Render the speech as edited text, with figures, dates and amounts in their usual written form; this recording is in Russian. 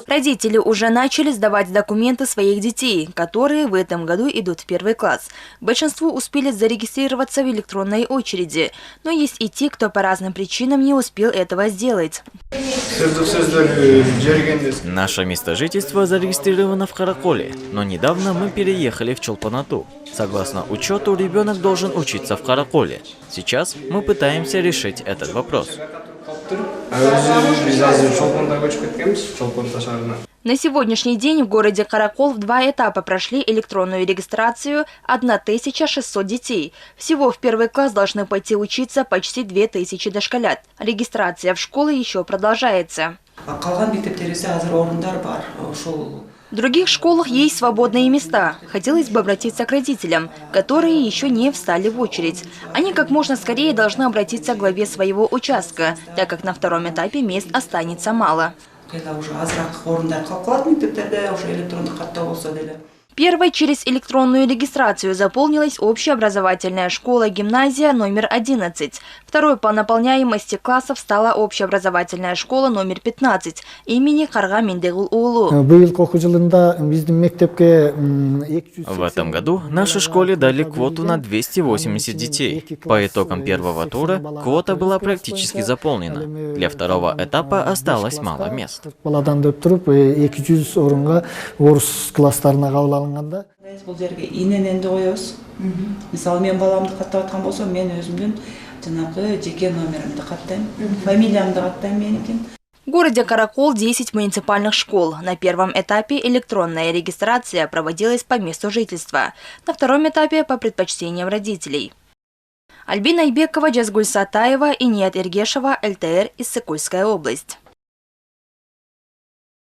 Родители уже начали сдавать документы своих детей, которые в этом году идут в первый класс. Большинство успели зарегистрироваться в электронной очереди, но есть и те, кто по разным причинам не успел этого сделать. Наше место жительства зарегистрировано в Караколе, но недавно мы переехали в Чолпон-Ату. Согласно учету, ребенок должен учиться в Караколе. Сейчас мы пытаемся решить этот вопрос. На сегодняшний день в городе Каракол в 2 этапа прошли электронную регистрацию 1600 детей. Всего в первый класс должны пойти учиться почти 2000 дошколят. Регистрация в школы еще продолжается. В других школах есть свободные места. Хотелось бы обратиться к родителям, которые еще не встали в очередь. Они как можно скорее должны обратиться к главе своего участка, так как на втором этапе мест останется мало. Первой через электронную регистрацию заполнилась общеобразовательная школа-гимназия номер 11. Второй по наполняемости классов стала общеобразовательная школа номер 15 имени Карга Мендегул Уулу. В этом году нашей школе дали квоту на 280 детей. По итогам первого тура квота была практически заполнена. Для второго этапа осталось мало мест. Бул жерге инененди коебуз. Мисалы мен баламды каттап аткан болсом, мен өзүмдүн жанагы жеке номеримди каттайм, фамилиямды каттайм меникин. В городе Каракол 10 муниципальных школ. На первом этапе электронная регистрация проводилась по месту жительства. На втором этапе по предпочтениям родителей. Альбина Айбекова, Джазгуль Сатаева и Ният Эргешева, ЛТР, Иссыкульская область.